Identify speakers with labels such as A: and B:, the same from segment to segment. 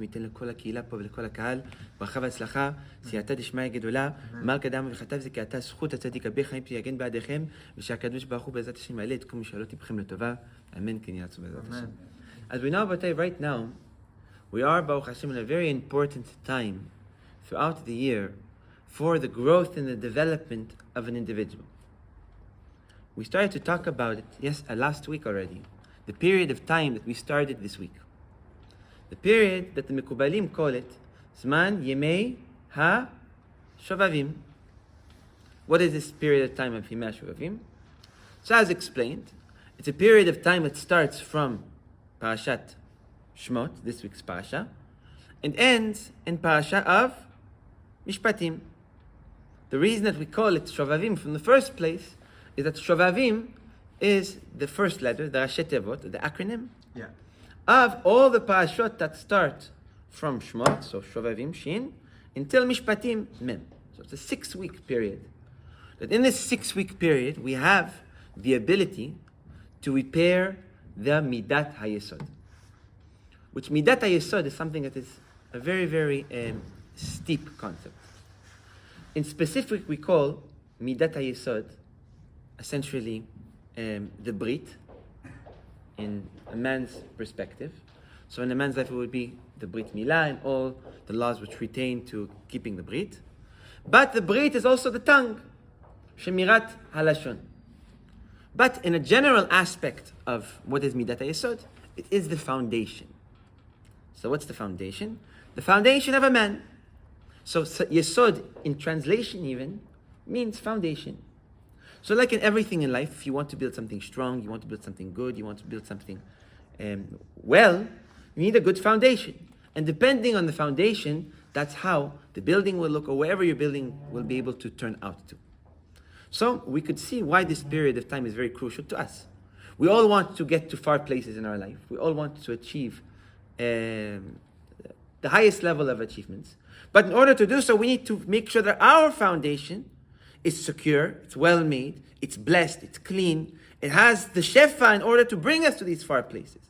A: ייתן לכל הקהילה פה ולכל הקהל ברכה והצלחה, סייעתא דשמיא גדולה, מלכה דמה וכתב זה כי אתה זכות הצדיק הרבה חיים תיגן בעדיכם, ושהקדוש ברוך הוא בעזרת השם יעלה את כל משאלות לבכם לטובה, אמן כן יהי רצון בעזרת השם. As we know about it right now, we are Baruch Hashem in a very important time throughout the year for the growth and the development of an individual. We started to talk about it last week already, the period of time that we started this week. The period that the Mekubalim call it Zman Yemei HaShovavim. What is this period of time of Yemei HaShovavim? So as explained, it's a period of time that starts from Parashat Shmot, this week's Parasha, and ends in Parasha of Mishpatim. The reason that we call it Shovavim from the first place is that Shovavim is the first letter, the Rashi Tevot, the acronym, of all the parashot that start from Shmot, so Shovavim, Shin, until Mishpatim, Mem. So it's a 6-week period. That in this 6-week period, we have the ability to repair the Midat HaYesod. Which Midat HaYesod is something that is a very, very steep concept. In specific, we call Midat HaYesod essentially the Brit, in a man's perspective. So in a man's life it would be the Brit Milah and all the laws which pertain to keeping the Brit. But the Brit is also the tongue, Shemirat Halashon. But in a general aspect of what is Midat HaYesod, it is the foundation. So what's the foundation? The foundation of a man. So Yesod in translation even means foundation. So like in everything in life, if you want to build something strong, you want to build something good, you want to build something well, you need a good foundation. And depending on the foundation, that's how the building will look, or wherever you're building will be able to turn out to. So we could see why this period of time is very crucial to us. We all want to get to far places in our life. We all want to achieve the highest level of achievements. But in order to do so, we need to make sure that our foundation is secure, it's well made, it's blessed, it's clean, it has the shefa in order to bring us to these far places.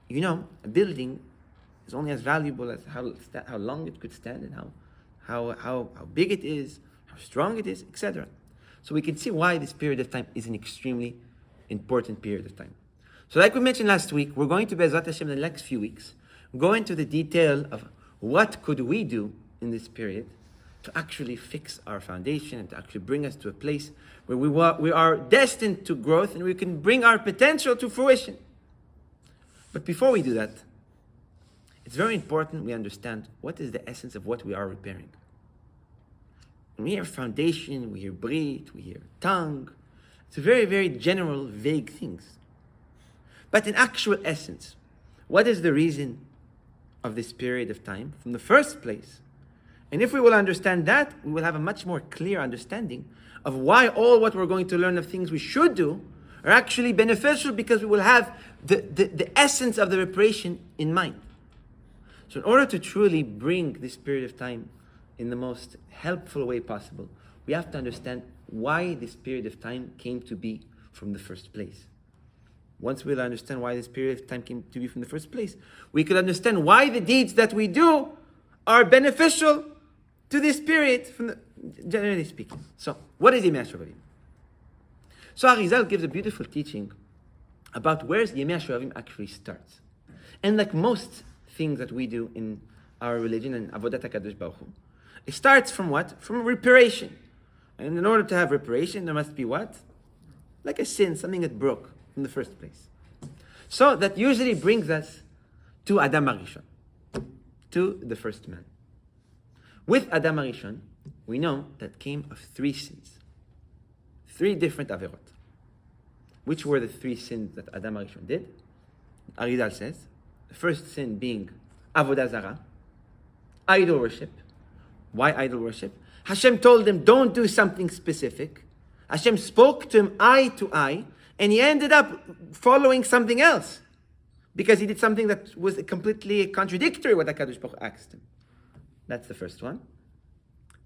A: You know, a building is only as valuable as how long it could stand and how big it is, how strong it is, etc. So we can see why this period of time is an extremely important period of time. So like we mentioned last week, we're going to Be'ezrat Hashem in the next few weeks go into the detail of what could we do in this period to actually fix our foundation and to actually bring us to a place where we are destined to growth and we can bring our potential to fruition. But before we do that, it's very important we understand what is the essence of what we are repairing. When we hear foundation, we hear brit, we hear tongue. It's very, very general, vague things. But in actual essence, what is the reason of this period of time from the first place? And if we will understand that, we will have a much more clear understanding of why all what we're going to learn of things we should do are actually beneficial, because we will have the essence of the reparation in mind. So in order to truly bring this period of time in the most helpful way possible, we have to understand why this period of time came to be from the first place. Once we'll understand why this period of time came to be from the first place, we could understand why the deeds that we do are beneficial to this period, generally speaking. So, what is Yemei HaShovavim? So Arizal gives a beautiful teaching about where Yemei HaShovavim actually starts. And like most things that we do in our religion and Avodat HaKadosh Baruch Hu, it starts from what? From reparation. And in order to have reparation, there must be what? Like a sin, something that broke in the first place. So that usually brings us to Adam HaRishon, to the first man. With Adam HaRishon, we know that came of 3 sins. 3 different averot. Which were the 3 sins that Adam HaRishon did? Arizal says, the first sin being Avodah Zarah, idol worship. Why idol worship? Hashem told him, don't do something specific. Hashem spoke to him eye to eye, and he ended up following something else, because he did something that was completely contradictory what HaKadosh Baruch Hu asked him. That's the first one.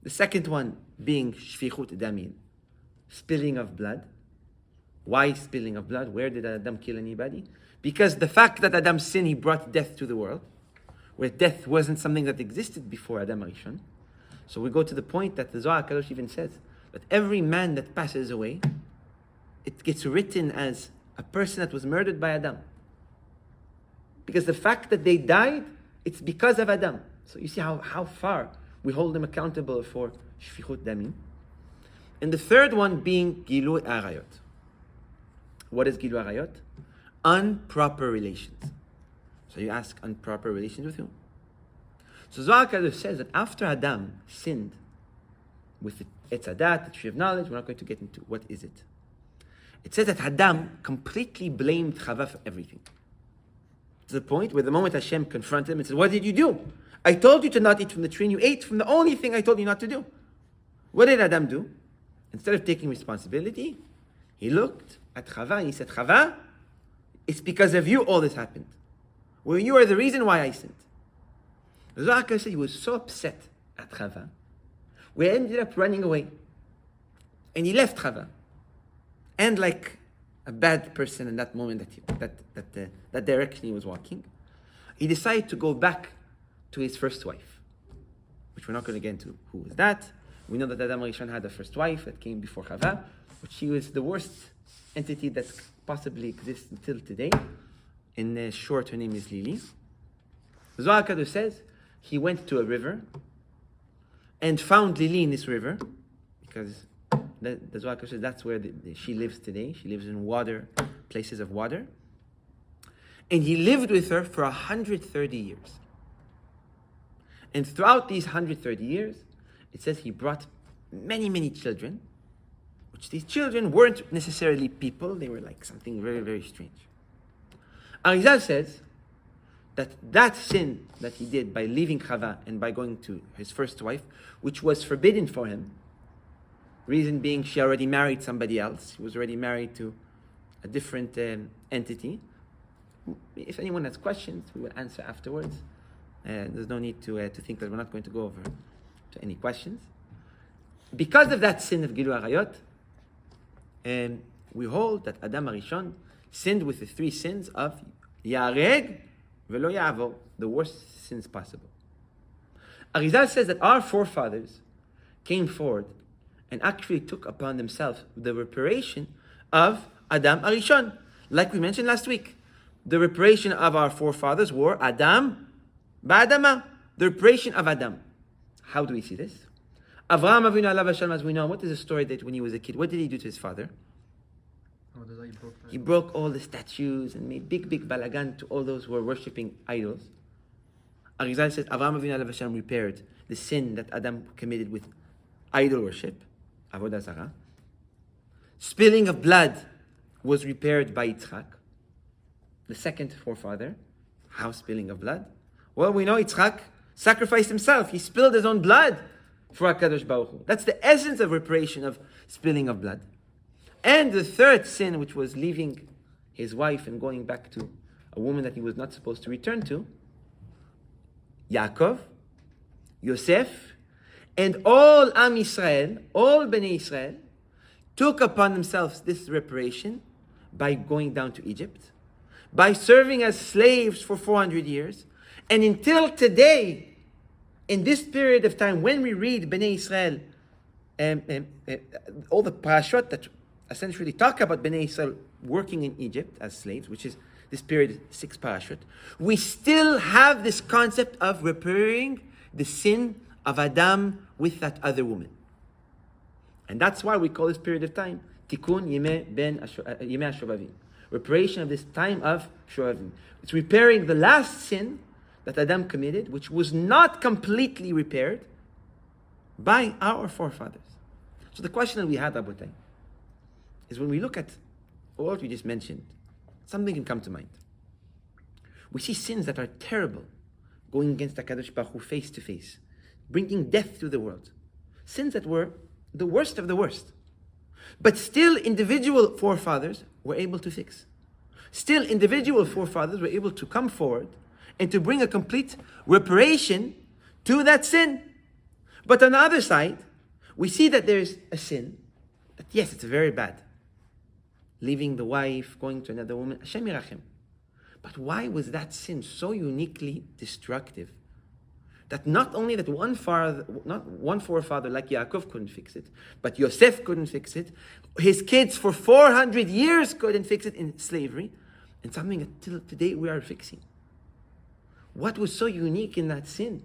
A: The second one being Shfichut Damin, spilling of blood. Why spilling of blood? Where did Adam kill anybody? Because the fact that Adam sinned, he brought death to the world, where death wasn't something that existed before Adam Arishon. So we go to the point that the Zohar Kadosh even says that every man that passes away, it gets written as a person that was murdered by Adam. Because the fact that they died, it's because of Adam. So you see how far we hold them accountable for Shfichut Damim. And the third one being Gilui Arayot. What is Gilui Arayot? Improper relations. So you ask, improper relations with whom? So Zohar Kadosh says that after Adam sinned with the Etz Hadat, the tree of knowledge, we're not going to get into what is it. It says that Adam completely blamed Chava for everything. To the point where the moment Hashem confronted him and said, what did you do? I told you to not eat from the tree and you ate from the only thing I told you not to do. What did Adam do? Instead of taking responsibility, he looked at Chava and he said, Chava, it's because of you all this happened. Well, you are the reason why I sinned. Zohar said he was so upset at Chava, we ended up running away. And he left Chava. And like a bad person in that moment that direction he was walking, he decided to go back to his first wife, which we're not going to get into who was that. We know that Adam Rishon had a first wife that came before Chava, but she was the worst entity that possibly exists until today. In short, her name is Lili. Zohar Kadosh says he went to a river and found Lili in this river, because the Zohar Kadosh says that's where she lives today. She lives in water, places of water. And he lived with her for 130 years. And throughout these 130 years, it says he brought many, many children, which these children weren't necessarily people, they were like something very, very strange. Arizal says that sin that he did by leaving Chava and by going to his first wife, which was forbidden for him, reason being she already married somebody else, she was already married to a different entity. If anyone has questions, we will answer afterwards. There's no need to think that we're not going to go over to any questions. Because of that sin of Gilui Arayot, we hold that Adam Arishon sinned with the three sins of Yareg Velo Ya'avor, the worst sins possible. Arizal says that our forefathers came forward and actually took upon themselves the reparation of Adam Arishon. Like we mentioned last week, the reparation of our forefathers were Adam Ba'adama, the reparation of Adam. How do we see this? Avraham Avinu alav hashalom, as we know, what is the story that when he was a kid, what did he do to his father? He broke all the statues and made big balagan to all those who were worshipping idols. Arizal says Avraham Avinu alav hashalom repaired the sin that Adam committed with idol worship, avodah zarah. Spilling of blood was repaired by Yitzchak, the second forefather. How spilling of blood? Well, we know Yitzchak sacrificed himself. He spilled his own blood for HaKadosh Baruch Hu. That's the essence of reparation of spilling of blood. And the third sin, which was leaving his wife and going back to a woman that he was not supposed to return to, Yaakov, Yosef, and all Am Yisrael, all Bnei Israel, took upon themselves this reparation by going down to Egypt, by serving as slaves for 400 years, and until today, in this period of time, when we read Bnei Israel, all the Parashot that essentially talk about Bnei Israel working in Egypt as slaves, which is this period, 6 Parashot, we still have this concept of repairing the sin of Adam with that other woman. And that's why we call this period of time Tikkun Yemei HaShovavim, reparation of this time of Shovavim. It's repairing the last sin that Adam committed, which was not completely repaired by our forefathers. So the question that we had, Rabotai, is when we look at all what we just mentioned, something can come to mind. We see sins that are terrible, going against HaKadosh Baruch Hu face to face, bringing death to the world. Sins that were the worst of the worst. But still individual forefathers were able to fix. Still individual forefathers were able to come forward and to bring a complete reparation to that sin. But on the other side, we see that there's a sin that, yes, it's very bad. Leaving the wife, going to another woman, Hashem Yirachem. But why was that sin so uniquely destructive that not only that one forefather like Yaakov couldn't fix it, but Yosef couldn't fix it, his kids for 400 years couldn't fix it in slavery, and something that till today we are fixing? What was so unique in that sin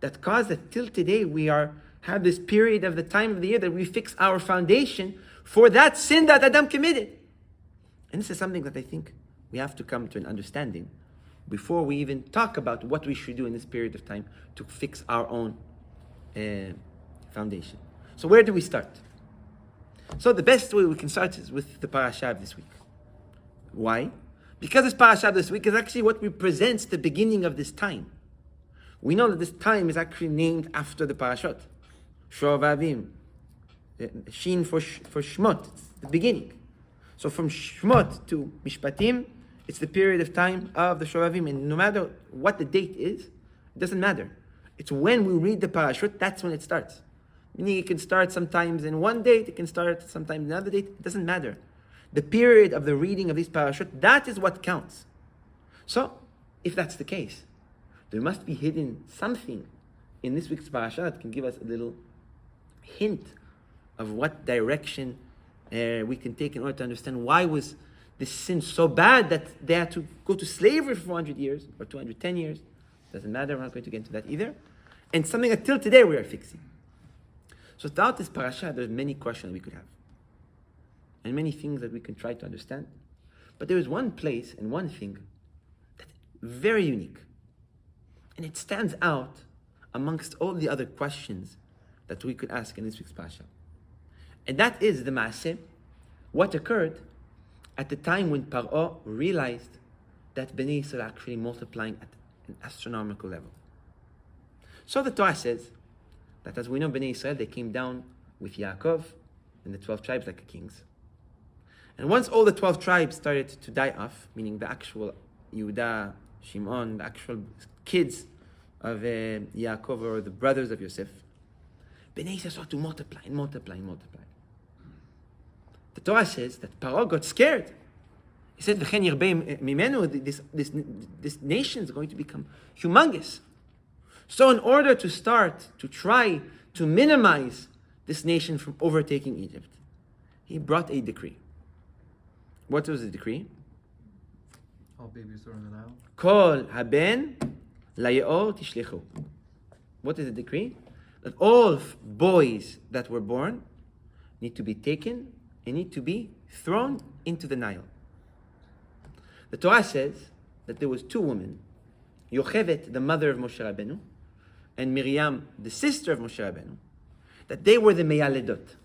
A: that caused that till today we have this period of the time of the year that we fix our foundation for that sin that Adam committed? And this is something that I think we have to come to an understanding before we even talk about what we should do in this period of time to fix our own foundation. So where do we start? So the best way we can start is with the Parasha of this week. Why? Because this Parasha of this week is actually what represents the beginning of this time. We know that this time is actually named after the Parashot. Shovavim. Shin for Shmot. It's the beginning. So from Shmot to Mishpatim, it's the period of time of the Shovavim. And no matter what the date is, it doesn't matter. It's when we read the Parashot, that's when it starts. Meaning it can start sometimes in one date, it can start sometimes in another date, it doesn't matter. The period of the reading of these Parashot, that is what counts. So, if that's the case, there must be hidden something in this week's Parasha that can give us a little hint of what direction we can take in order to understand why was this sin so bad that they had to go to slavery for 400 years or 210 years. Doesn't matter, we're not going to get into that either. And something that till today we are fixing. So throughout this Parasha, there's many questions we could have. And many things that we can try to understand. But there is one place and one thing that's very unique. And it stands out amongst all the other questions that we could ask in this week's Parasha. And that is the Maaseh, what occurred at the time when Paro realized that Bnei Yisrael are actually multiplying at an astronomical level. So the Torah says that as we know, Bnei Yisrael, they came down with Yaakov and the 12 tribes like kings. And once all the 12 tribes started to die off, meaning the actual Yehuda, Shimon, the actual kids of Yaakov or the brothers of Yosef, Bnei Yisrael started to multiply and multiply and multiply. The Torah says that Paro got scared. He said, "V'chen yirbei mimenu, this nation is going to become humongous." So in order to start to try to minimize this nation from overtaking Egypt, he brought a decree. What was the decree?
B: All babies are in the Nile.
A: Kol haben layeor tishlechu. What is the decree? That all boys that were born need to be taken and need to be thrown into the Nile. The Torah says that there was two women, Yochevet, the mother of Moshe Rabbeinu, and Miriam, the sister of Moshe Rabbeinu, that they were the meyaledot.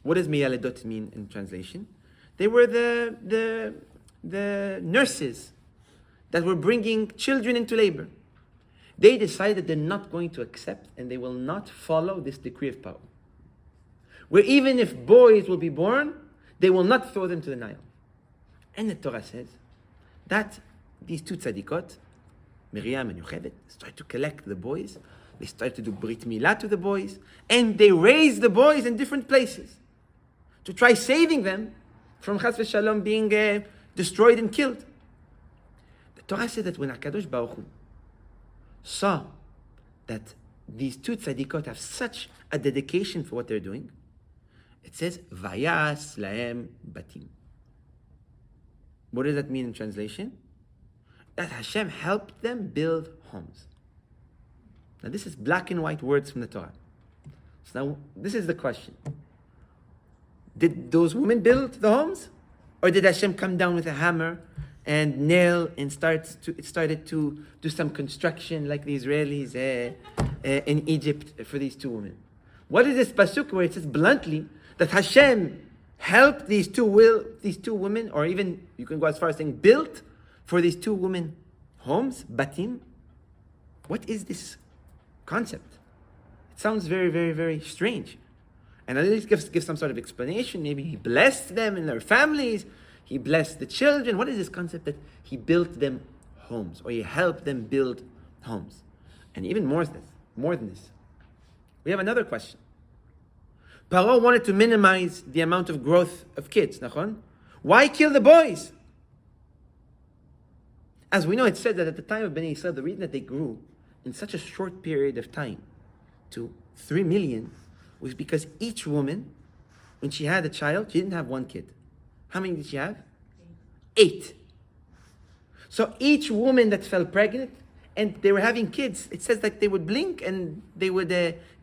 A: What does meyaledot mean in translation? They were the nurses that were bringing children into labor. They decided they're not going to accept and they will not follow this decree of Paro, where even if boys will be born, they will not throw them to the Nile. And the Torah says that these two tzadikot, Miriam and Yocheved, started to collect the boys. They started to do Brit Milah to the boys, and they raised the boys in different places to try saving them from Chas v'Shalom being destroyed and killed. The Torah said that when HaKadosh Baruch Hu saw that these two tzadikot have such a dedication for what they're doing, it says, Vayas lahem batim. What does that mean in translation? That Hashem helped them build homes. Now this is black and white words from the Torah. So now this is the question. Did those women build the homes? Or did Hashem come down with a hammer and nail and started to do some construction like the Israelis in Egypt for these two women? What is this pasuk where it says bluntly that Hashem helped these two women, or even you can go as far as saying built for these two women homes, batim? What is this concept? It sounds very, very, very strange. And at least give some sort of explanation. Maybe he blessed them and their families. He blessed the children. What is this concept that he built them homes, or he helped them build homes? And even more than this, we have another question. Paro wanted to minimize the amount of growth of kids. Nachon? Why kill the boys? As we know, it said that at the time of Bnei Yisrael, the reason that they grew in such a short period of time to 3 million was because each woman, when she had a child, she didn't have one kid. How many did she have? 8. So each woman that fell pregnant and they were having kids, it says that they would blink and they would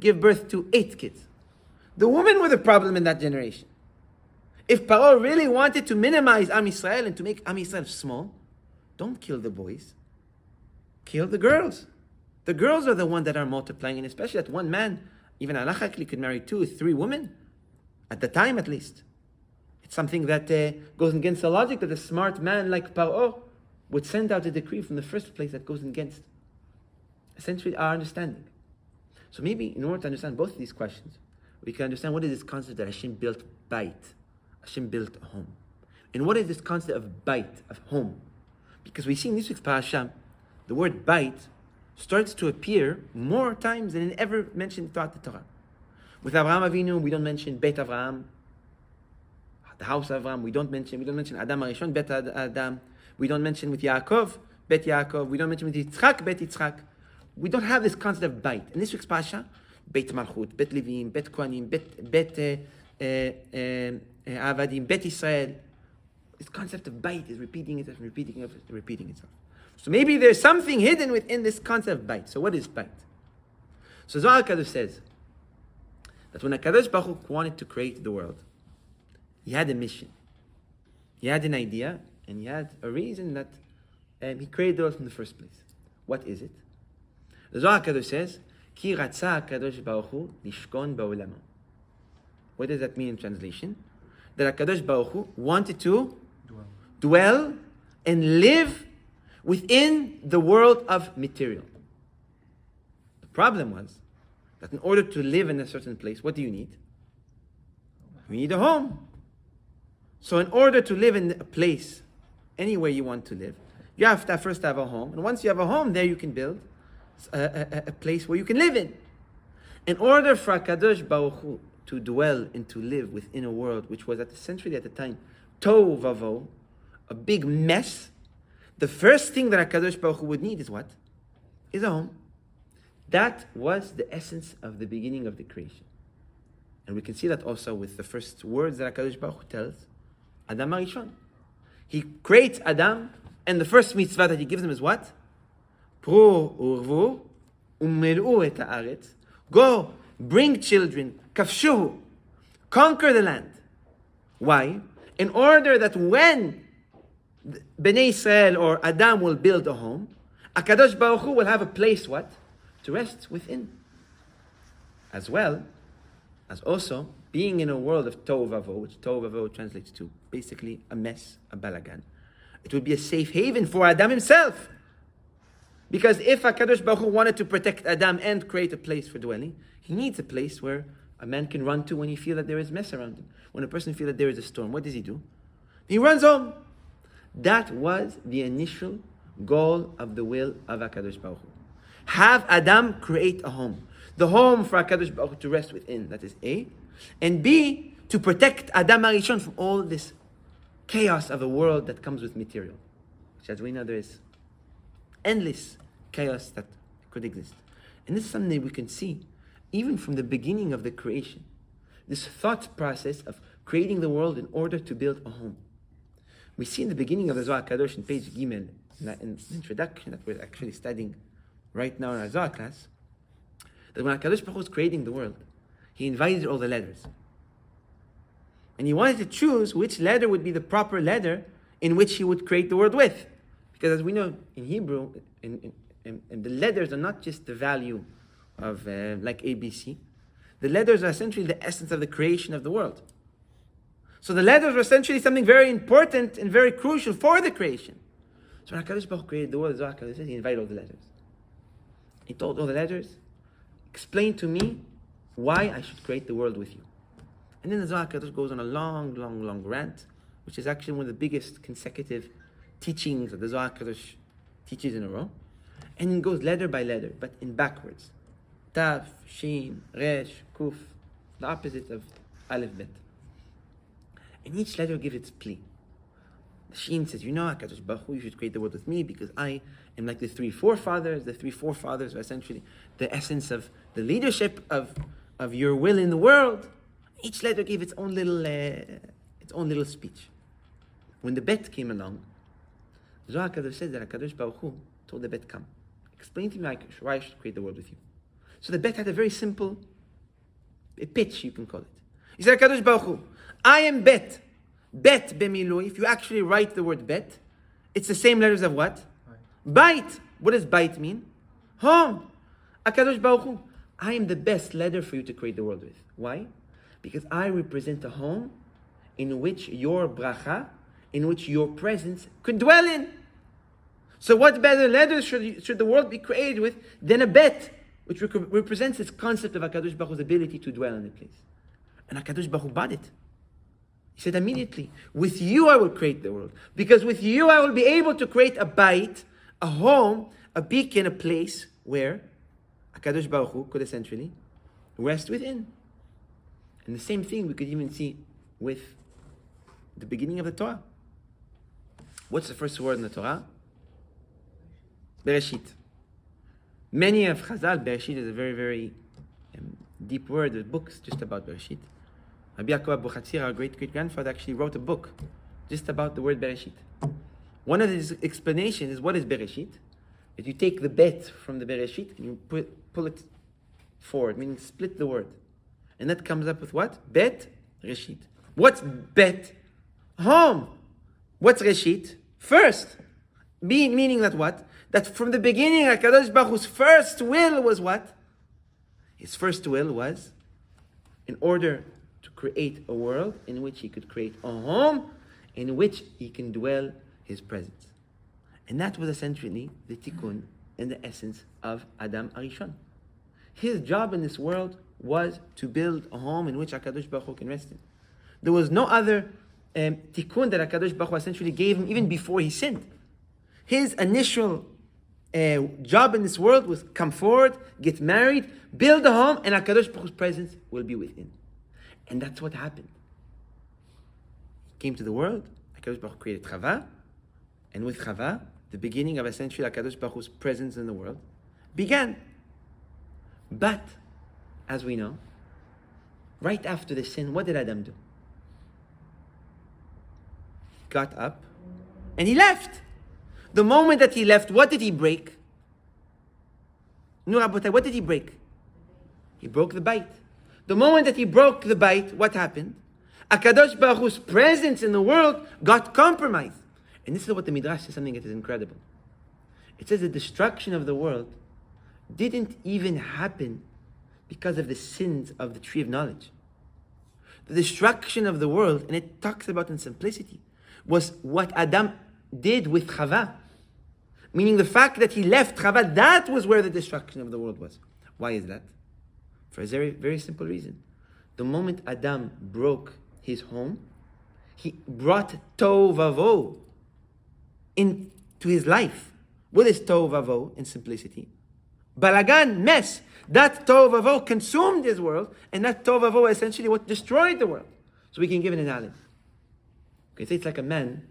A: give birth to 8 kids. The women were the problem in that generation. If Paro really wanted to minimize Am Yisrael and to make Am Yisrael small, don't kill the boys. Kill the girls. The girls are the ones that are multiplying, and especially that one man, even halachically, could marry 2 or 3 women, at the time at least. It's something that goes against the logic that a smart man like Paro would send out a decree from the first place that goes against essentially our understanding. So maybe in order to understand both of these questions, we can understand what is this concept that Hashem built bait. Hashem built a home. And what is this concept of bait, of home? Because we see in this week's Parasha, the word bait starts to appear more times than it ever mentioned throughout the Torah. With Avraham Avinu, we don't mention Beit Avraham, the house of Avraham. We don't mention Adam Arishon, Bet Adam. We don't mention with Yaakov, Bet Yaakov. We don't mention with Yitzchak, Bet Yitzchak. We don't have this concept of bait. In this week's Parasha, Beit Malchut, Bet Levim, Bet Kohanim, Bet Avadim, Bet Israel. This concept of bait is repeating itself, repeating itself. So maybe there's something hidden within this concept of bait. So what is bait? So Zohar HaKadosh says that when HaKadosh Baruch Hu wanted to create the world, he had a mission. He had an idea, and he had a reason that he created the world in the first place. What is it? The Zohar HaKadosh says, Ki ratza HaKadosh Baruch Hu lishkon ba'olamo. What does that mean in translation? That HaKadosh Baruch Hu wanted to dwell and live within the world of material. The problem was that in order to live in a certain place, what do you need? You need a home. So in order to live in a place, anywhere you want to live, you have to first have a home. And once you have a home, there you can build a place where you can live in. In order for HaKadosh Baruch Hu to dwell and to live within a world which was essentially at the time tohu vavo, a big mess, the first thing that HaKadosh Baruch Hu would need is what? Is a home. That was the essence of the beginning of the creation. And we can see that also with the first words that HaKadosh Baruch Hu tells Adam Arishon. He creates Adam, and the first mitzvah that he gives him is what? Pru urvu umil'u et haaretz. Go, bring children, kafshuhu, conquer the land. Why? In order that when Bnei Israel or Adam will build a home, HaKadosh Baruch Hu will have a place, what? To rest within. As well as also being in a world of tohu vavo, which tohu vavo translates to basically a mess, a balagan. It would be a safe haven for Adam himself. Because if HaKadosh Baruch Hu wanted to protect Adam and create a place for dwelling, he needs a place where a man can run to when he feels that there is mess around him. When a person feels that there is a storm, what does he do? He runs home. That was the initial goal of the will of HaKadosh Baruch Hu. Have Adam create a home. The home for HaKadosh Baruch Hu to rest within, that is A. And B, to protect Adam Arishon from all this chaos of a world that comes with material. Which, as we know, there is endless chaos that could exist. And this is something we can see even from the beginning of the creation. This thought process of creating the world in order to build a home. We see in the beginning of the Zohar HaKadosh in page Gimel, in the introduction that we're actually studying right now in our Zohar class, that when HaKadosh Baruch Hu was creating the world, he invited all the letters. And he wanted to choose which letter would be the proper letter in which he would create the world with. Because as we know, in Hebrew, and the letters are not just the value of like ABC. The letters are essentially the essence of the creation of the world. So the letters were essentially something very important and very crucial for the creation. So when HaKadosh Baruch Hu created the world, Zohar HaKadosh says, he invited all the letters. He told all the letters, explain to me why I should create the world with you. And then the Zohar HaKadosh goes on a long rant, which is actually one of the biggest consecutive teachings that the Zohar HaKadosh teaches in a row. And it goes letter by letter, but in backwards. Taf, Shin, Resh, Kuf, the opposite of Aleph Bet. And each letter gives its plea. The Shin says, HaKadosh Baruch Hu, you should create the world with me because I am like the three forefathers. The three forefathers are essentially the essence of the leadership of your will in the world. Each letter gave its own little speech. When the Bet came along, Zohar HaKadosh says that HaKadosh Baruch Hu told the Bet, come, explain to me why I should create the world with you. So the Bet had a very simple pitch, you can call it. He said, HaKadosh Baruch Hu, I am Bet. Bet bemilui. If you actually write the word Bet, it's the same letters of what? Bait. What does bait mean? Home. HaKadosh Baruch Hu, I am the best letter for you to create the world with. Why? Because I represent a home in which your bracha, in which your presence could dwell in. So what better letters should the world be created with than a Bet, which represents this concept of HaKadosh Baruch Hu's ability to dwell in a place. And HaKadosh Baruch Hu bought it. He said immediately, with you I will create the world. Because with you I will be able to create a bait, a home, a beacon, a place where HaKadosh Baruch Hu could essentially rest within. And the same thing we could even see with the beginning of the Torah. What's the first word in the Torah? Bereshit. Many of Chazal, Bereshit is a very, very deep word. There's books just about Bereshit. Rabbi Yaakov Abuchatzir, our great-great-grandfather, actually wrote a book just about the word Bereshit. One of his explanations is, what is Bereshit? That you take the Bet from the Bereshit and you pull it forward, meaning split the word. And that comes up with what? Bet, Reshit. What's Bet? Home. What's Reshit? First. Meaning that what? That from the beginning, HaKadosh Baruch Hu's first will was what? His first will was in order to create a world in which he could create a home in which he can dwell his presence. And that was essentially the tikkun and the essence of Adam Arishon. His job in this world was to build a home in which HaKadosh Baruch Hu can rest in. There was no other tikkun that HaKadosh Baruch Hu essentially gave him even before he sinned. His initial job in this world was come forward, get married, build a home, and HaKadosh Baruch Hu's presence will be within. And that's what happened. He came to the world, HaKadosh Baruch Hu created Chava, and with Chava, the beginning of essentially HaKadosh Baruch Hu's presence in the world began. But, as we know, right after the sin, what did Adam do? He got up and he left. The moment that he left, what did he break? Nur Abotai, what did he break? He broke the bait. The moment that he broke the bait, what happened? HaKadosh Baruch Hu's presence in the world got compromised. And this is what the Midrash says, something that is incredible. It says the destruction of the world didn't even happen because of the sins of the tree of knowledge. The destruction of the world, and it talks about in simplicity, was what Adam did with Chava. Meaning the fact that he left Chava, that was where the destruction of the world was. Why is that? For a very, very simple reason. The moment Adam broke his home, he brought Tohu Vavohu into his life. What is Tohu Vavohu in simplicity? Balagan, mess. That Tohu Vavohu consumed his world, and that Tohu Vavohu essentially what destroyed the world. So we can give an analogy. Okay, say it's like a man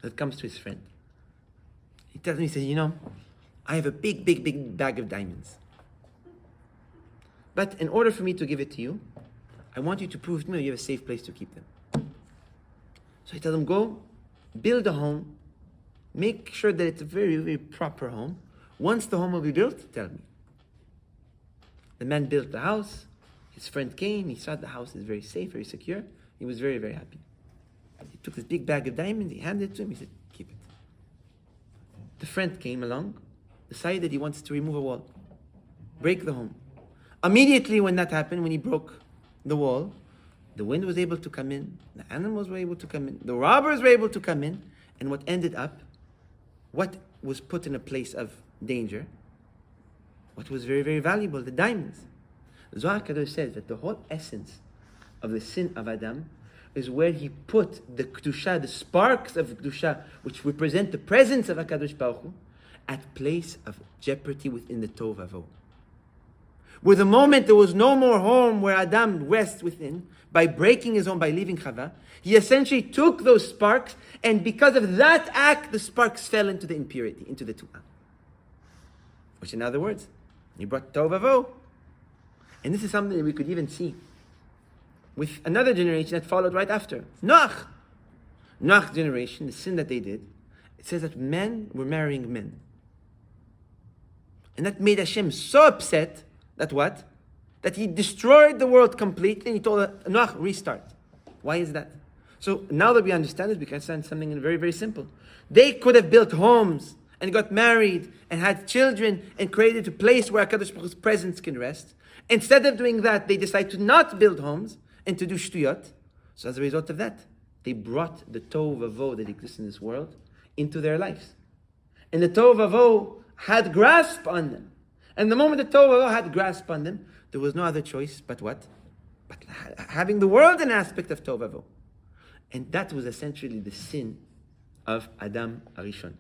A: that comes to his friend. He tells me, he says, I have a big, big, big bag of diamonds. But in order for me to give it to you, I want you to prove to me that you have a safe place to keep them. So I tell him, go, build a home, make sure that it's a very, very proper home. Once the home will be built, tell me. The man built the house. His friend came. He saw the house is very safe, very secure. He was very, very happy. He took this big bag of diamonds. He handed it to him. He said, keep it. The friend came along, decided that he wants to remove a wall, break the home. Immediately when that happened, when he broke the wall, the wind was able to come in, the animals were able to come in, the robbers were able to come in, and what ended up, what was put in a place of danger, what was very, very valuable, the diamonds. Zohar Kadosh says that the whole essence of the sin of Adam is where he put the Kedusha, the sparks of Kedusha, which represent the presence of HaKadosh Baruch Hu, at place of jeopardy within the Tohu Vavohu. With the moment there was no more home where Adam rests within, by breaking his home, by leaving Chava, he essentially took those sparks, and because of that act, the sparks fell into the impurity, into the tu'ah. Which, in other words, he brought Tovavo. And this is something that we could even see with another generation that followed right after. Noach. Noach's generation, the sin that they did, it says that men were marrying men. And that made Hashem so upset that what? That he destroyed the world completely, and he told Noach, restart. Why is that? So now that we understand this, we can understand something very, very simple. They could have built homes and got married and had children and created a place where HaKadosh Baruch Hu's presence can rest. Instead of doing that, they decide to not build homes and to do shtuyot. So as a result of that, they brought the tohu vavoh that exists in this world into their lives. And the tohu vavoh had grasp on them. And the moment the tohu vavoh had grasp on them, there was no other choice but what? But having the world an aspect of tohu vavoh. And that was essentially the sin of Adam Arishon.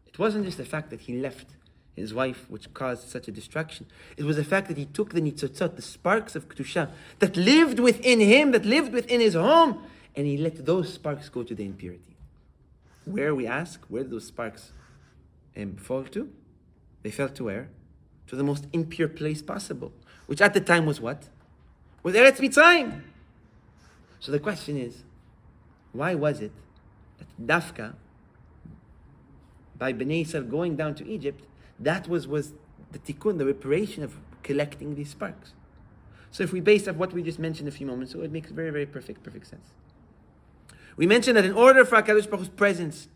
A: It wasn't just the fact that he left his wife, which caused such a destruction. It was the fact that he took the nitzotzot, the sparks of Kedusha, that lived within him, that lived within his home, and he let those sparks go to the impurity. Where, we ask, where did those sparks fall to? They fell to where? To the most impure place possible, which at the time was what? Was Eretz Mitzrayim. So the question is, why was it that Dafka, by Bnei Yisrael going down to Egypt, that was the tikkun, the reparation of collecting these sparks? So if we base off what we just mentioned a few moments ago, it makes very, very perfect sense. We mentioned that in order for HaKadosh Baruch Hu's presence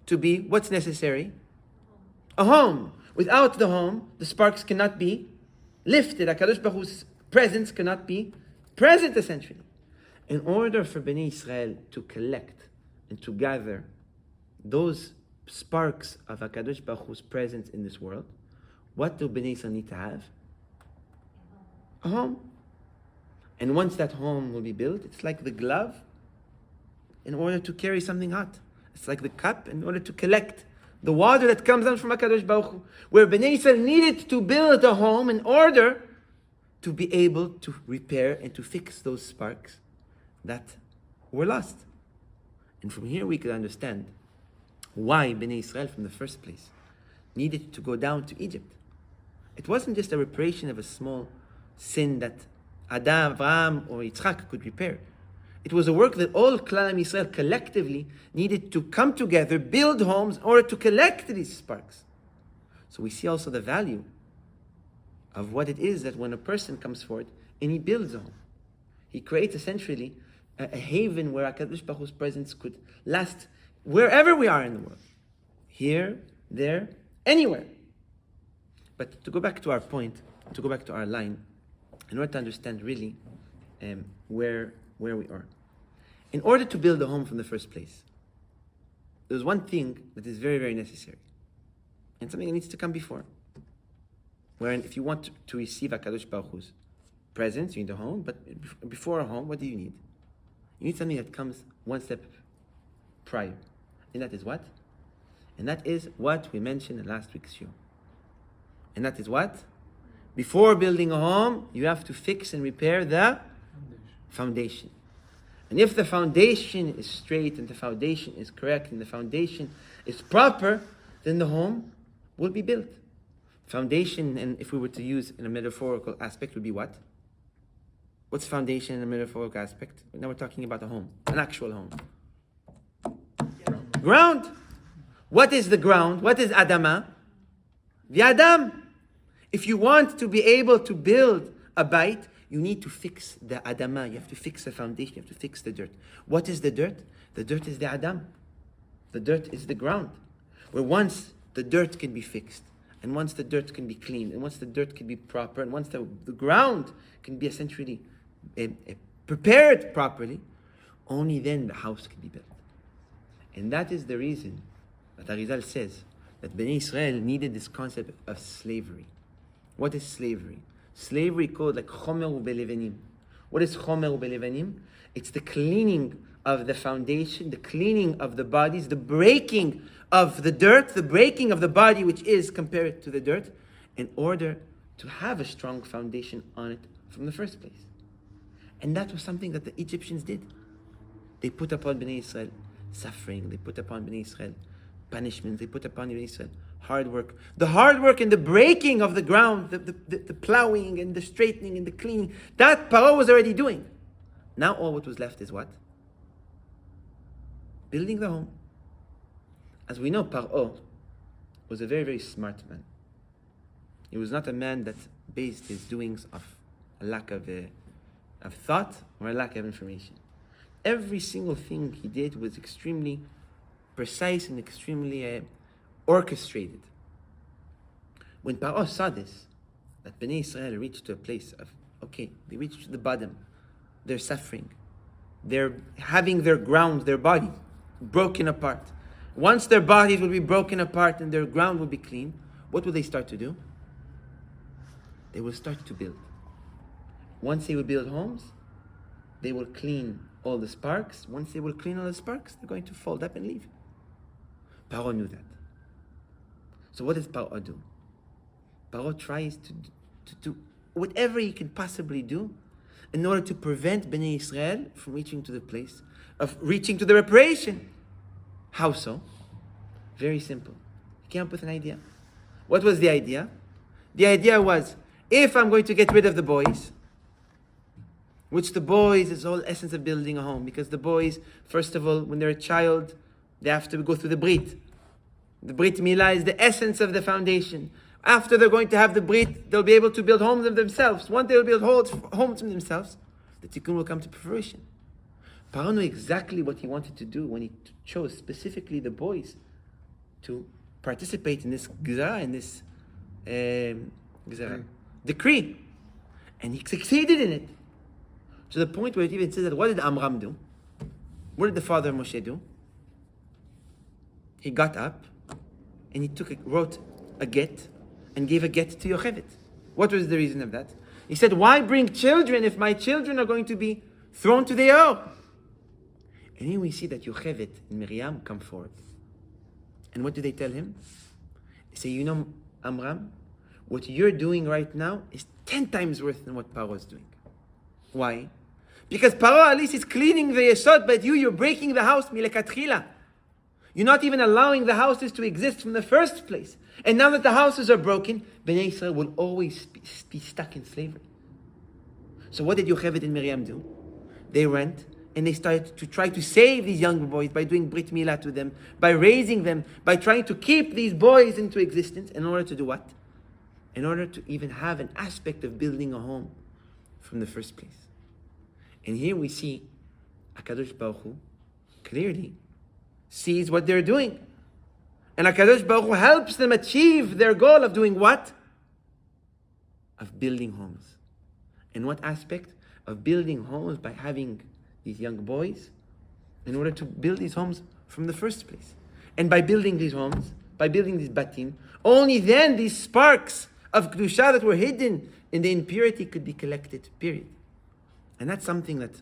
A: to be, what's necessary? A home. Without the home, the sparks cannot be lifted. HaKadosh Baruch Hu's presence cannot be present, essentially. In order for Bnei Israel to collect and to gather those sparks of HaKadosh Baruch Hu's presence in this world, what do Bnei Israel need to have? A home. And once that home will be built, it's like the glove in order to carry something hot. It's like the cup in order to collect the water that comes down from HaKadosh Baruch Hu, where Bnei Israel needed to build a home in order to be able to repair and to fix those sparks that were lost. And from here we could understand why Bnei Israel from the first place needed to go down to Egypt. It wasn't just a reparation of a small sin that Adam, Avraham, or Yitzchak could repair. It was a work that all Klal Yisrael collectively needed to come together, build homes in order to collect these sparks. So we see also the value of what it is that when a person comes forward and he builds a home, he creates essentially a haven where HaKadosh Baruch Hu's presence could last wherever we are in the world. Here, there, anywhere. But to go back to our point, to go back to our line, in order to understand really where we are. In order to build a home from the first place, there's one thing that is very, very necessary. And something that needs to come before. Wherein if you want to receive HaKadosh Baruch Hu's presence, you need a home. But before a home, what do you need? You need something that comes one step prior. And that is what? And that is what we mentioned in last week's show. And that is what? Before building a home, you have to fix and repair the foundation. And if the foundation is straight and the foundation is correct and the foundation is proper, then the home will be built. Foundation, and if we were to use in a metaphorical aspect, would be what? What's foundation in a metaphorical aspect? Now we're talking about a home, an actual home. Ground. What is the ground? What is Adama? The Adam. If you want to be able to build a bait, you need to fix the Adama. You have to fix the foundation. You have to fix the dirt. What is the dirt? The dirt is the Adam. The dirt is the ground. Where once the dirt can be fixed, and once the dirt can be cleaned, and once the dirt can be proper, and once the ground can be essentially prepared properly, only then the house can be built. And that is the reason that Arizal says that Bnei Israel needed this concept of slavery. What is slavery? Slavery called like chomer ubelevanim. What is chomer ubelevanim? It's the cleaning of the foundation, the cleaning of the bodies, the breaking of the dirt, the breaking of the body which is compared to the dirt, in order to have a strong foundation on it from the first place. And that was something that the Egyptians did. They put upon Bnei Israel suffering. They put upon Bnei Israel punishment. They put upon Bnei Israel hard work. The hard work and the breaking of the ground, the plowing and the straightening and the cleaning, that Paro was already doing. Now all what was left is what? Building the home. As we know, Paro was a very, very smart man. He was not a man that based his doings of a lack of thought or a lack of information. Every single thing he did was extremely precise and extremely orchestrated. When Paro saw this, that Bnei Israel reached to a place of, okay, they reached to the bottom, they're suffering, they're having their ground, their body, broken apart. Once their bodies will be broken apart and their ground will be clean, what will they start to do? They will start to build. Once they will build homes, they will clean all the sparks. Once they will clean all the sparks, they're going to fold up and leave. Paro knew that. So what does Paro do? Paro tries to do whatever he can possibly do in order to prevent Bnei Israel from reaching to the place of reaching to the reparation. How so? Very simple. He came up with an idea. What was the idea? The idea was, if I'm going to get rid of the boys, which the boys is the whole essence of building a home, because the boys, first of all, when they're a child, they have to go through the Brit. The Brit Milah is the essence of the foundation. After they're going to have the Brit, they'll be able to build homes of themselves. Once they'll build homes from themselves, the Tikkun will come to fruition. Paro knew exactly what he wanted to do when he chose specifically the boys to participate in this Gezerah, in this decree. And he succeeded in it. To the point where it even says that, what did Amram do? What did the father of Moshe do? He got up and he wrote a get and gave a get to Yocheved. What was the reason of that? He said, why bring children if my children are going to be thrown to the Yaor? And here we see that Yocheved and Miriam come forward. And what do they tell him? They say, you know, Amram, what you're doing right now is 10 times worse than what Paro is doing. Why? Because Paro at least is cleaning the Yesod, but you're breaking the house milekatchila. You're not even allowing the houses to exist from the first place. And now that the houses are broken, Bnei Israel will always be stuck in slavery. So what did Yocheved and Miriam do? They went and they started to try to save these young boys by doing Brit Milah to them, by raising them, by trying to keep these boys into existence. In order to do what? In order to even have an aspect of building a home from the first place. And here we see HaKadosh Baruch Hu clearly sees what they're doing. And HaKadosh Baruch Hu helps them achieve their goal of doing what? Of building homes. In what aspect? Of building homes by having these young boys in order to build these homes from the first place. And by building these homes, by building these batim, only then these sparks of Kedusha that were hidden in the impurity could be collected, period. And that's something that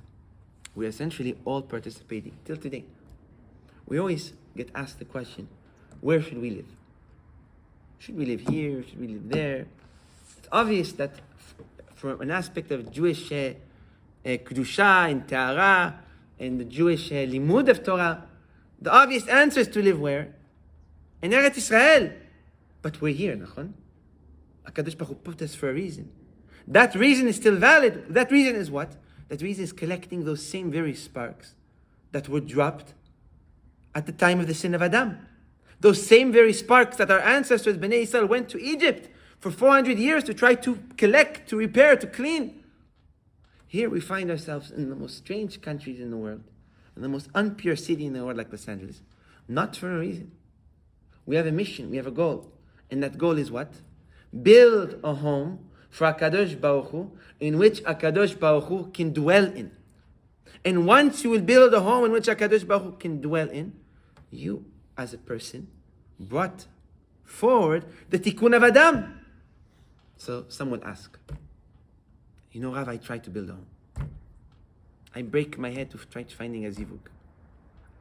A: we're essentially all participating till today. We always get asked the question, where should we live? Should we live here? Should we live there? It's obvious that from an aspect of Jewish Kedusha and Tahara and the Jewish limud of Torah, the obvious answer is to live where? In Eretz Israel. But we're here, nachon? HaKadosh Baruch Hu put us for a reason. That reason is still valid. That reason is what? That reason is collecting those same very sparks that were dropped at the time of the sin of Adam. Those same very sparks that our ancestors, Bnei Israel, went to Egypt for 400 years to try to collect, to repair, to clean. Here we find ourselves in the most strange countries in the world, in the most unpure city in the world like Los Angeles. Not for a reason. We have a mission, we have a goal. And that goal is what? Build a home for HaKadosh Baruch Hu, in which HaKadosh Baruch Hu can dwell in. And once you will build a home in which HaKadosh Baruch Hu can dwell in, you, as a person, brought forward the Tikkun of Adam. So some will ask, you know, Rav, I try to build a home. I break my head to try to finding a zivug.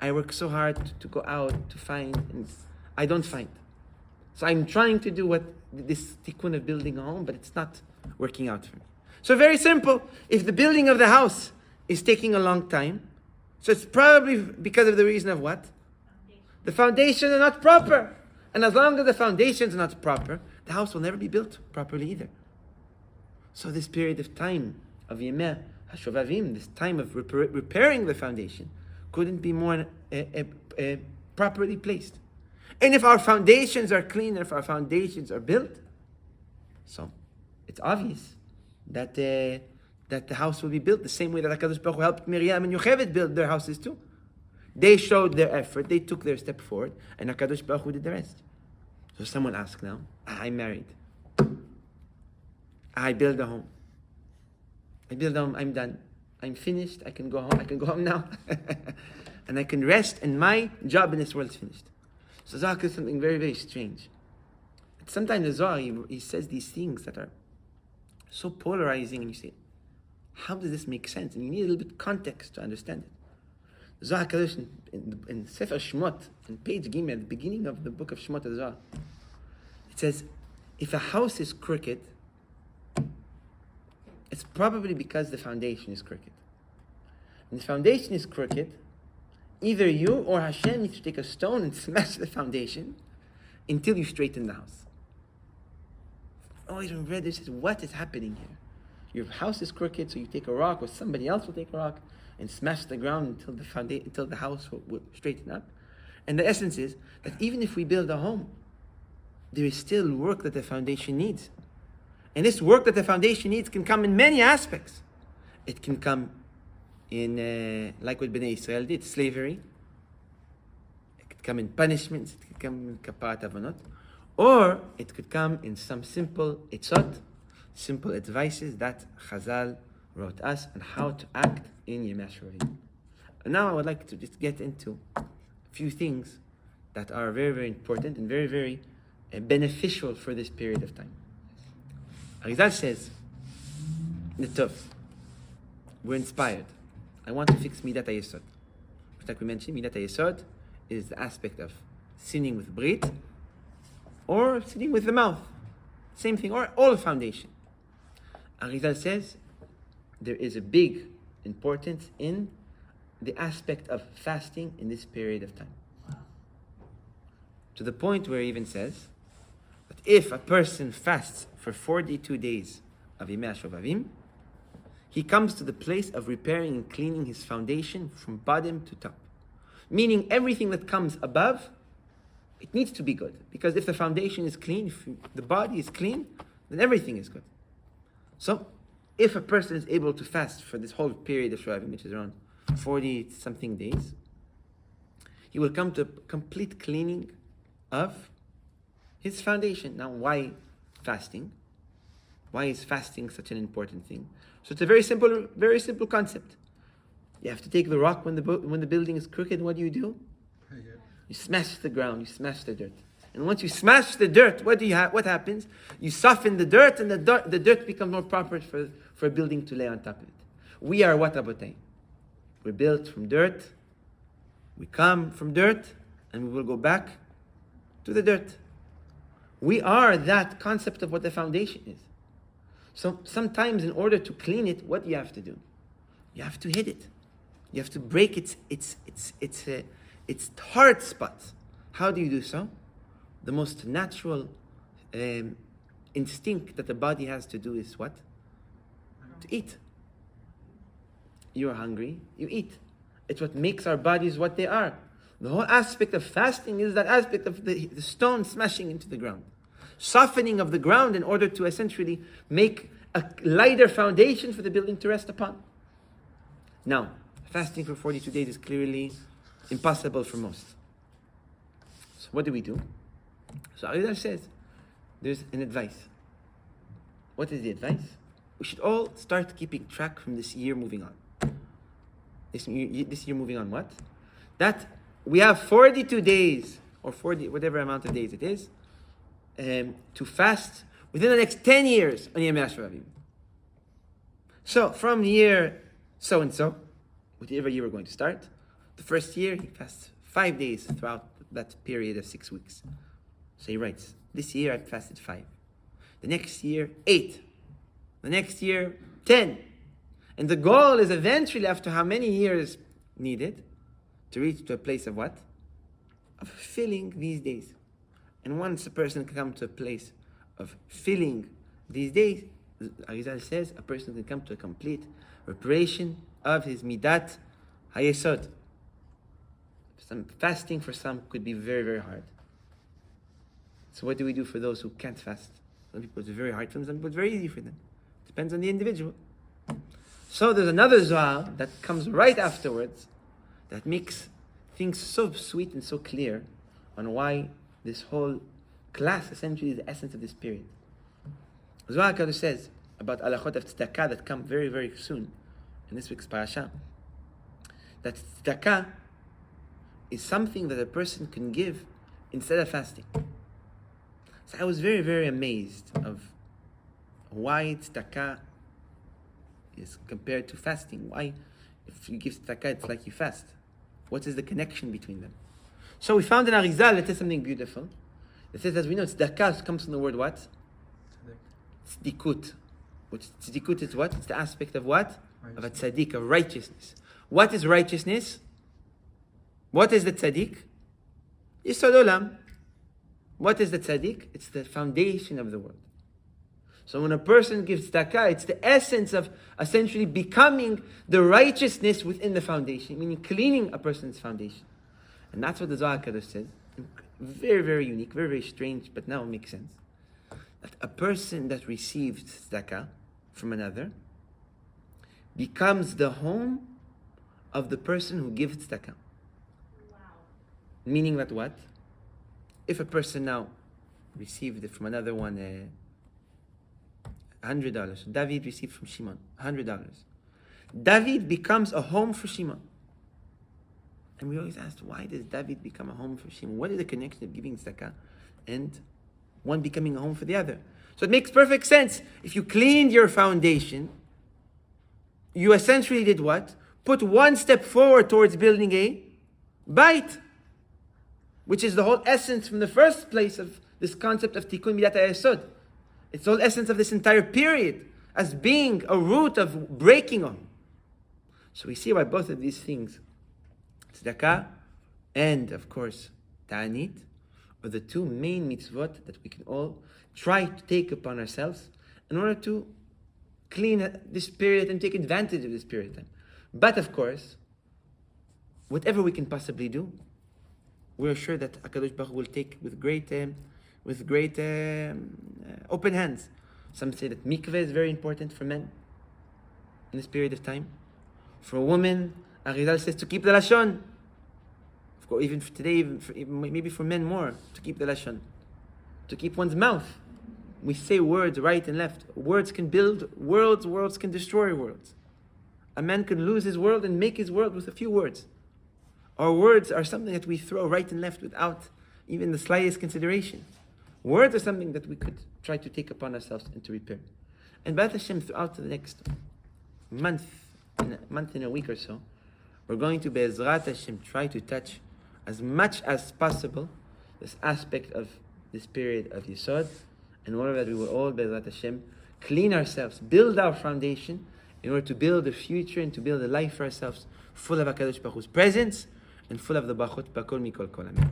A: I work so hard to go out to find, and I don't find. So I'm trying to do what this tikkun of building a home, but it's not working out for me. So very simple. If the building of the house is taking a long time, so it's probably because of the reason of what? The foundations are not proper. And as long as the foundations are not proper, the house will never be built properly either. So this period of time of Yemeh HaShovavim, this time of repairing the foundation, couldn't be more properly placed. And if our foundations are clean, if our foundations are built, so it's obvious that the house will be built the same way that HaKadosh Baruch Hu helped Miriam and Yocheved build their houses too. They showed their effort, they took their step forward, and HaKadosh Baruch Hu did the rest. So someone asks now, I'm married. I build a home. I'm done. I'm finished, I can go home now. And I can rest, and my job in this world is finished. So Zohar is something very, very strange. Sometimes the Zohar, he says these things that are so polarizing, and you say, how does this make sense? And you need a little bit of context to understand it. Zohar Kadosh in Sefer Shmot, in page Gimel, at the beginning of the book of Shmot of Zohar, it says, if a house is crooked, it's probably because the foundation is crooked. When the foundation is crooked, either you or Hashem needs to take a stone and smash the foundation until you straighten the house. I've always read this, what is happening here? Your house is crooked, so you take a rock, or somebody else will take a rock and smash the ground until the house will straighten up. And the essence is that even if we build a home, there is still work that the foundation needs. And this work that the foundation needs can come in many aspects. It can come in, like what Bnei Israel did, slavery. It could come in punishments. It could come in kaparat avonot. Or it could come in some simple itzot, simple advices that Chazal wrote us on how to act in Yemei HaShovavim. Now I would like to just get into a few things that are very, very important and very, very beneficial for this period of time. Arizal says, Netov, we're inspired. I want to fix Midat HaYesod. Like we mentioned, Midat HaYesod is the aspect of sinning with Brit or sinning with the mouth. Same thing, or all foundation. Arizal says there is a big importance in the aspect of fasting in this period of time. To the point where he even says that if a person fasts for 42 days of Yemei HaShovavim, he comes to the place of repairing and cleaning his foundation from bottom to top. Meaning everything that comes above, it needs to be good. Because if the foundation is clean, if the body is clean, then everything is good. So, if a person is able to fast for this whole period of Shovavim, which is around 40-something days, he will come to a complete cleaning of his foundation. Now, why fasting? Why is fasting such an important thing? So it's a very simple concept. You have to take the rock when the building is crooked. What do? You smash the ground, you smash the dirt. And once you smash the dirt, what happens? You soften the dirt, and the dirt becomes more proper for a building to lay on top of it. We are what, Rabotai? We're built from dirt. We come from dirt, and we will go back to the dirt. We are that concept of what the foundation is. So sometimes in order to clean it, what do you have to do? You have to hit it. You have to break its hard spots. How do you do so? The most natural instinct that the body has to do is what? To eat. You are hungry, you eat. It's what makes our bodies what they are. The whole aspect of fasting is that aspect of the stone smashing into the ground. Softening of the ground in order to essentially make a lighter foundation for the building to rest upon. Now, fasting for 42 days is clearly impossible for most. So what do? So Arizal says, there's an advice. What is the advice? We should all start keeping track from this year moving on. This year moving on what? That we have 42 days, or 40, whatever amount of days it is, to fast within the next 10 years on Yemei HaShovavim. So, from year so-and-so, whatever year we're going to start, the first year he fasts 5 days throughout that period of 6 weeks. So he writes, this year I fasted 5. The next year, 8. The next year, 10. And the goal is eventually, after how many years needed, to reach to a place of what? Of filling these days. And once a person can come to a place of filling these days, Arizal says, a person can come to a complete reparation of his midat hayesod. Some fasting for some could be very, very hard. So what do we do for those who can't fast? Some people it's very hard for them, some people it's very easy for them. Depends on the individual. So there's another Zohar that comes right afterwards that makes things so sweet and so clear on why this whole class essentially is the essence of this period. Zohar HaKadosh says about alachot of tzedakah that come very, very soon in this week's Parasha, that tzedakah is something that a person can give instead of fasting. So I was very, very amazed of why tzedakah is compared to fasting. Why, if you give tzedakah, it's like you fast. What is the connection between them? So we found in Arizal that says something beautiful. It says, as we know, tzedakah comes from the word what? Tzedikut. Which tzedikut is what? It's the aspect of what? Of a tzaddik, of righteousness. What is righteousness? What is the tzaddik? Yesod olam. What is the tzaddik? It's the foundation of the world. So when a person gives tzedakah, it's the essence of essentially becoming the righteousness within the foundation, meaning cleaning a person's foundation. And that's what the Zohar HaKadosh says. Very, very unique, very, very strange, but now it makes sense. That a person that receives tzedakah from another becomes the home of the person who gives tzedakah.
C: Wow.
A: Meaning that what? If a person now received it from another one, $100. David received from Shimon $100. David becomes a home for Shimon. And we always asked, why does David become a home for Shimon? What is the connection of giving tzedakah and one becoming a home for the other? So it makes perfect sense. If you cleaned your foundation, you essentially did what? Put one step forward towards building a bait, which is the whole essence from the first place of this concept of tikkun midat hayesod. It's the whole essence of this entire period as being a root of breaking on. So we see why both of these things, tzedakah and, of course, ta'anit, are the two main mitzvot that we can all try to take upon ourselves in order to clean this period and take advantage of this period of time. But, of course, whatever we can possibly do, we're sure that HaKadosh Baruch Hu will take with great open hands. Some say that mikveh is very important for men in this period of time. For a woman, Arizal says to keep the lashon. Of course, even for today, maybe for men more, to keep the lashon, to keep one's mouth. We say words right and left. Words can build worlds, worlds can destroy worlds. A man can lose his world and make his world with a few words. Our words are something that we throw right and left without even the slightest consideration. Words are something that we could try to take upon ourselves and to repair. And B'ezrat Hashem, throughout the next month and a week or so, we're going to B'ezrat Hashem try to touch as much as possible this aspect of this period of Yesod, in order that we will all B'ezrat Hashem clean ourselves, build our foundation, in order to build a future and to build a life for ourselves full of HaKadosh Baruch Hu's presence and full of the Bachot Bakol Mikol Kol. Amen.